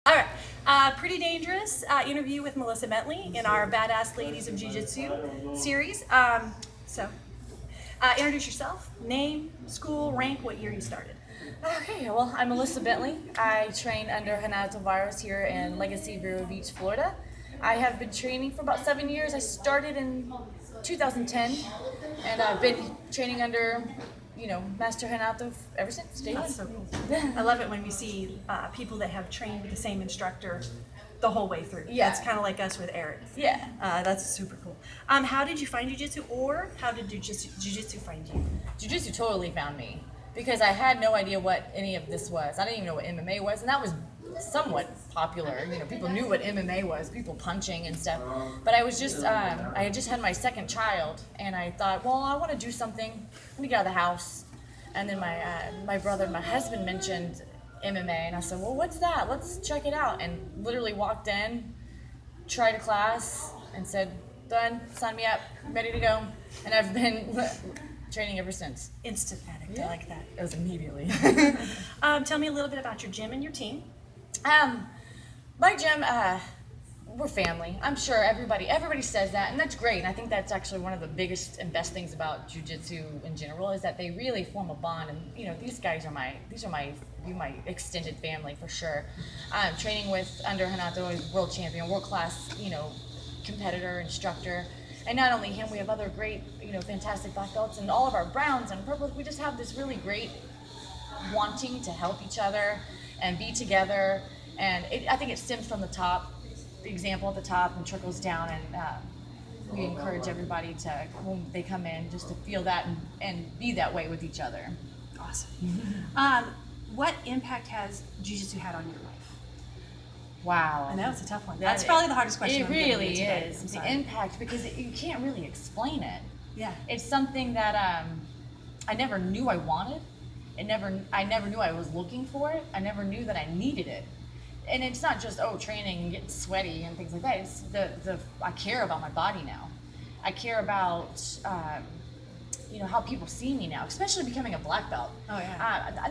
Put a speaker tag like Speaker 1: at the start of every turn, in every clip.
Speaker 1: All right. Pretty Dangerous interview with Melissa Bentley in our Badass Ladies of Jiu-Jitsu series. Introduce yourself, name, school, rank, what year you started.
Speaker 2: Okay, well, I'm Melissa Bentley. I train under Hannah Tavares here in Legacy, Vero Beach, Florida. I have been training for about 7 years. I started in 2010, and I've been training under, Master Hanato ever since day one.
Speaker 1: That's so cool. I love it when we see people that have trained with the same instructor the whole way through.
Speaker 2: Yeah.
Speaker 1: It's kind of like us with Eric.
Speaker 2: Yeah.
Speaker 1: That's super cool. How did you find Jiu-Jitsu, or how did Jiu-Jitsu find you?
Speaker 2: Jiu-Jitsu totally found me because I had no idea what any of this was. I didn't even know what MMA was, and that was somewhat popular. People knew what MMA was, people punching and stuff. But I was just, I had just had my second child, and I thought, well, I want to do something. Let me get out of the house. And then my brother, my husband mentioned MMA, and I said, well, what's that? Let's check it out. And literally walked in, tried a class, and said, done, sign me up, ready to go. And I've been training ever since.
Speaker 1: Instant addict. I like that.
Speaker 2: It was immediately.
Speaker 1: Tell me a little bit about your gym and your team.
Speaker 2: My gym, we're family. I'm sure everybody say that, and that's great. And I think that's actually one of the biggest and best things about jiu-jitsu in general is that they really form a bond. And these guys are my extended family for sure. Training with under Hanato, is world champion, world class, competitor, instructor. And not only him, we have other great, fantastic black belts, and all of our browns and purples. We just have this really great wanting to help each other and be together. And I think it stems from the top, the example at the top, and trickles down. And we encourage everybody to, when they come in, just to feel that and be that way with each other.
Speaker 1: Awesome. What impact has Jiu-Jitsu had on your life?
Speaker 2: Wow.
Speaker 1: I know, it's a tough one. That's probably the hardest question.
Speaker 2: It really is. The impact, because you can't really explain it.
Speaker 1: Yeah.
Speaker 2: It's something that I never knew I wanted. I never knew I was looking for it. I never knew that I needed it. And it's not just, training and getting sweaty and things like that. It's I care about my body now. I care about, how people see me now, especially becoming a black belt.
Speaker 1: Oh, yeah.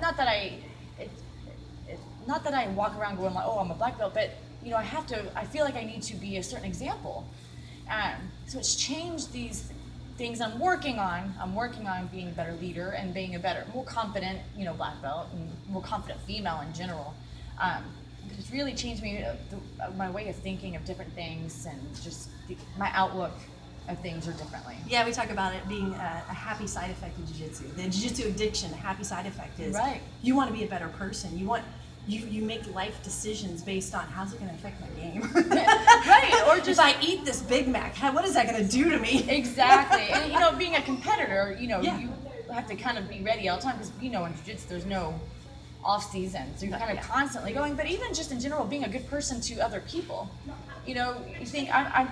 Speaker 2: Not that I walk around going like, I'm a black belt, but I feel like I need to be a certain example. So it's changed these things I'm working on. I'm working on being a better leader and being a better, more confident, black belt, and more confident female in general. It's really changed me, my way of thinking of different things, and just my outlook of things are differently.
Speaker 1: Yeah, we talk about it being a happy side effect of jiu-jitsu. The jiu-jitsu addiction, a happy side effect is you want to be a better person. You make life decisions based on how's it going to affect my game.
Speaker 2: Right, or just
Speaker 1: if I eat this Big Mac, what is that going to do to me?
Speaker 2: Exactly. And being a competitor, you have to kind of be ready all the time, because in jiu-jitsu there's no off season, so you're kind of constantly going. But even just in general, being a good person to other people, you think I'm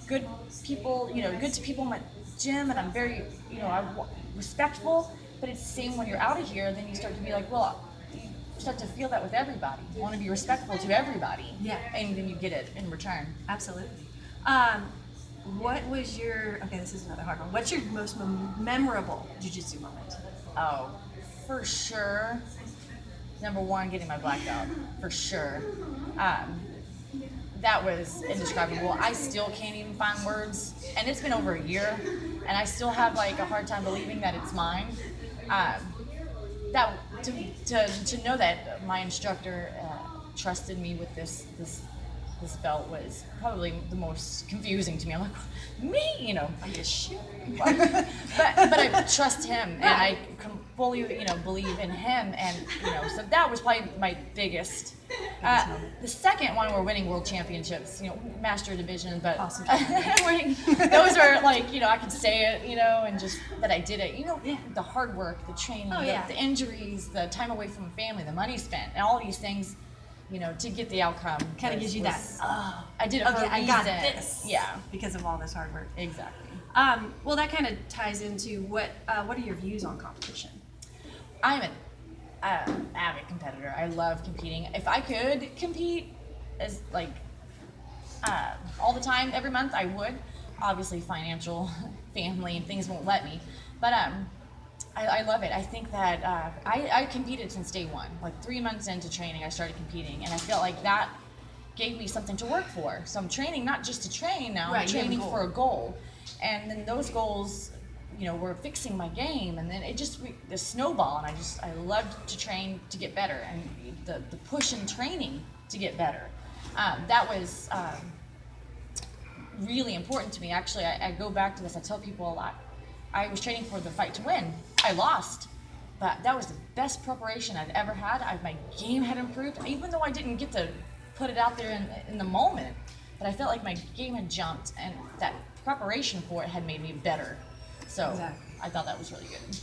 Speaker 2: good people, good to people in my gym, and I'm very, I'm respectful. But it's the same when you're out of here. Then you start to be like, well, you start to feel that with everybody. You want to be respectful to everybody.
Speaker 1: Yeah.
Speaker 2: And then you get it in return.
Speaker 1: Absolutely. What was this is another hard one. What's your most memorable jiu-jitsu moment?
Speaker 2: Oh, for sure. Number one, getting my black belt, for sure. That was indescribable. I still can't even find words, and it's been over a year, and I still have a hard time believing that it's mine. That to know that my instructor trusted me with this belt was probably the most confusing to me. I'm like, me,
Speaker 1: Are you sure?
Speaker 2: but I trust him, and I fully, believe in him, and so that was probably my biggest. The second one, we're winning world championships, master division, but
Speaker 1: awesome.
Speaker 2: those are I could say it, and just that I did it. The hard work, the training, the injuries, the time away from family, the money spent, and all these things. To get the outcome.
Speaker 1: Kind of gives you that,
Speaker 2: I did it for a reason.
Speaker 1: I got this.
Speaker 2: Yeah.
Speaker 1: Because of all this hard work.
Speaker 2: Exactly.
Speaker 1: Well, that kind of ties into what are your views on competition?
Speaker 2: I'm an avid competitor. I love competing. If I could compete as all the time, every month, I would. Obviously, financial, family, and things won't let me. But I love it. I think that I competed since day one. 3 months into training, I started competing, and I felt like that gave me something to work for. So I'm training not just to train now,
Speaker 1: Right,
Speaker 2: I'm training for a goal. And then those goals, were fixing my game, and then it just the snowball, and I loved to train to get better, and the push in training to get better. That was really important to me. Actually, I go back to this. I tell people a lot. I was training for the fight to win. I lost, but that was the best preparation I'd ever had. My game had improved, even though I didn't get to put it out there in the moment. But I felt like my game had jumped, and that preparation for it had made me better. So exactly. I thought that was really good.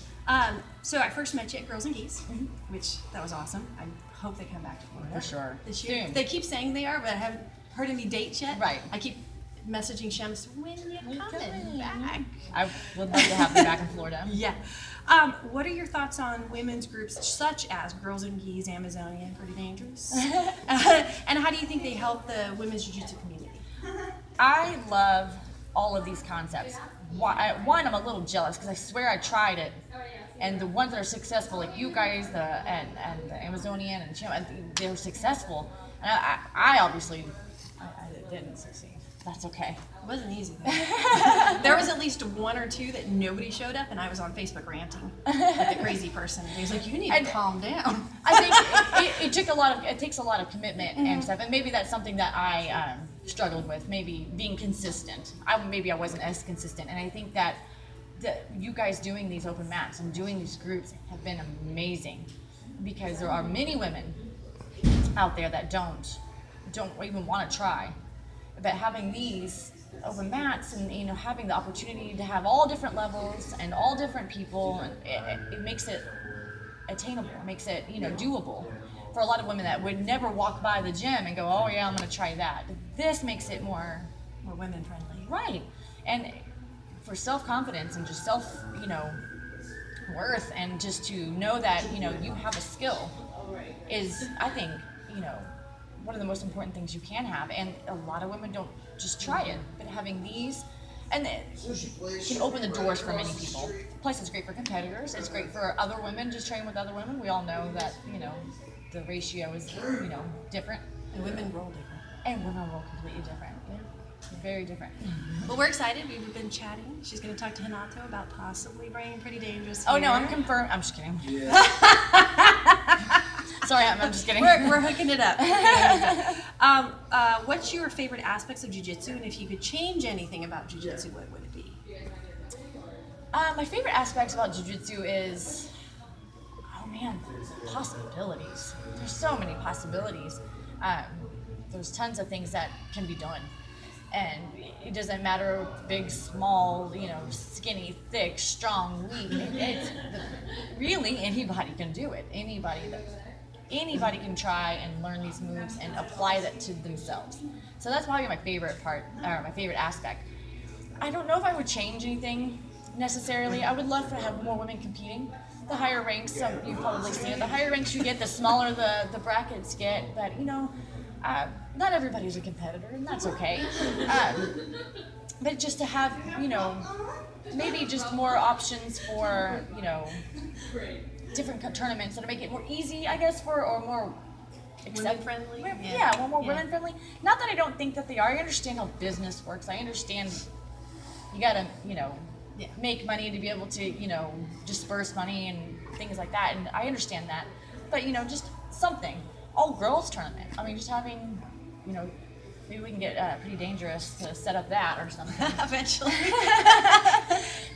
Speaker 1: So I first met you at Girls and Geese, which that was awesome. I hope they come back to Florida.
Speaker 2: For sure.
Speaker 1: This year. Soon. They keep saying they are, but I haven't heard any dates yet.
Speaker 2: Right.
Speaker 1: I keep messaging Shems, when you coming back?
Speaker 2: I would love to have them back in Florida.
Speaker 1: Yeah. What are your thoughts on women's groups such as Girls and Geese, Amazonia, Pretty Dangerous? And how do you think they help the women's jiu-jitsu community?
Speaker 2: I love all of these concepts. One, I'm a little jealous because I swear I tried it, and the ones that are successful, like you guys, and the Amazonian and Chim, they were successful. And I obviously didn't succeed. That's okay.
Speaker 1: It wasn't easy though. There was at least one or two that nobody showed up, and I was on Facebook ranting like a crazy person. And he was like, "You need to calm down."
Speaker 2: I think it takes a lot of commitment and stuff, and maybe that's something that I struggled with. Maybe being consistent. Maybe I wasn't as consistent, and I think that you guys doing these open mats and doing these groups have been amazing, because there are many women out there that don't even want to try. But having these open mats and having the opportunity to have all different levels and all different people, it makes it attainable. It makes it doable for a lot of women that would never walk by the gym and go, "Oh yeah, I'm going to try that." This makes it more
Speaker 1: women friendly,
Speaker 2: right? And for self-confidence and just self worth, and just to know that you have a skill is, I think, one of the most important things you can have. And a lot of women don't just try it, but having these, and it can open the doors for many people. Plus, it's great for competitors. It's great for other women, just training with other women. We all know that the ratio is different,
Speaker 1: and women roll different,
Speaker 2: and women roll completely different. Yeah. Very different.
Speaker 1: Well, we're excited. We've been chatting. She's going to talk to Hanato about possibly bringing Pretty Dangerous here.
Speaker 2: Oh no, I'm confirmed. I'm just kidding. Yeah. Sorry, I'm just kidding.
Speaker 1: We're hooking it up. What's your favorite aspects of jiu-jitsu, and if you could change anything about jiu-jitsu, what would it be?
Speaker 2: My favorite aspects about jiu-jitsu is, possibilities. There's so many possibilities. There's tons of things that can be done. And it doesn't matter big, small, skinny, thick, strong, weak. Really, anybody can do it. Anybody can try and learn these moves and apply that to themselves. So that's probably my favorite part, or my favorite aspect. I don't know if I would change anything necessarily. I would love to have more women competing. The higher ranks, you've probably seen it, the higher ranks you get, the smaller the brackets get. But, not everybody's a competitor, and that's okay. But just to have, maybe just more options for, different tournaments that make it more easy, I guess, or more
Speaker 1: women-friendly.
Speaker 2: Yeah, more women-friendly. Not that I don't think that they are. I understand how business works. I understand you gotta, make money to be able to, disperse money and things like that, and I understand that. But, just something. All-girls tournament. I mean, just having, maybe we can get Pretty Dangerous to set up that or something.
Speaker 1: Eventually.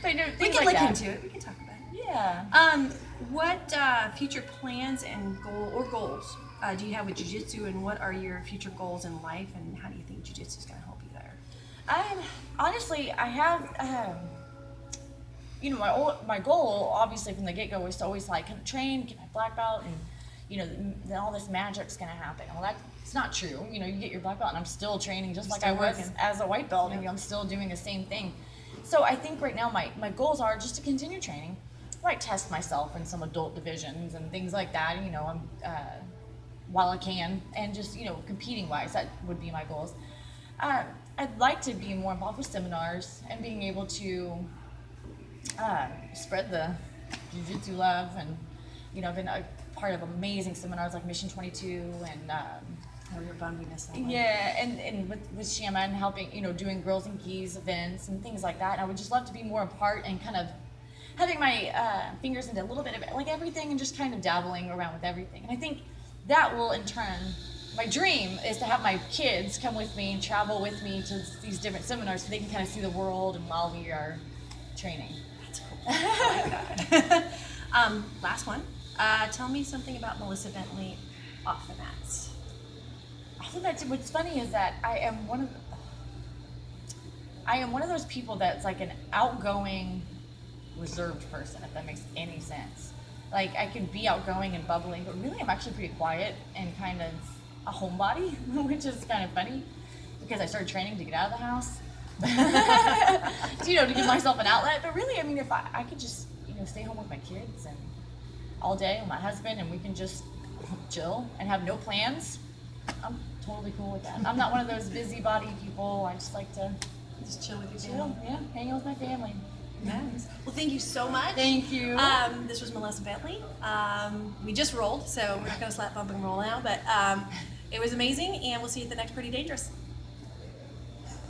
Speaker 2: But,
Speaker 1: we can look into it. We can talk about it.
Speaker 2: Yeah.
Speaker 1: What future plans and goals do you have with jiu-jitsu, and what are your future goals in life, and how do you think jiu-jitsu is going to help you there?
Speaker 2: Honestly, I have, my goal, obviously, from the get-go was to always, kind of train, get my black belt, and, then all this magic's going to happen. Well, that's not true. You get your black belt, and I'm still training just like I was as a white belt, and I'm still doing the same thing. So I think right now my goals are just to continue training. I might test myself in some adult divisions and things like that, while I can, and just, competing-wise, that would be my goals. I'd like to be more involved with seminars and being able to spread the jiu-jitsu love, and, I've been a part of amazing seminars like Mission 22 and
Speaker 1: Oh, you're bummed we missed that one.
Speaker 2: Yeah, and with Shama and helping, doing Girls and Keys events and things like that. And I would just love to be more a part and kind of having my fingers into a little bit of like everything and just kind of dabbling around with everything. And I think that will in turn, my dream is to have my kids come with me and travel with me to these different seminars so they can kind of see the world and while we are training.
Speaker 1: That's cool. I like that. Last one. Tell me something about Melissa Bentley off the mats.
Speaker 2: What's funny is that I am one of those people that's like an outgoing, reserved person, if that makes any sense. Like I can be outgoing and bubbling, but really I'm actually pretty quiet and kind of a homebody, which is kind of funny because I started training to get out of the house, to give myself an outlet. But really, I mean, if I could just stay home with my kids and all day with my husband, and we can just chill and have no plans, I'm totally cool with that. I'm not one of those busybody people. I just like to
Speaker 1: just chill with your family.
Speaker 2: Yeah, hang out with my family.
Speaker 1: Nice. Well, thank you so much.
Speaker 2: Thank you.
Speaker 1: This was Melissa Bentley. We just rolled, so we're not going to slap, bump, and roll now, but it was amazing, and we'll see you at the next Pretty Dangerous.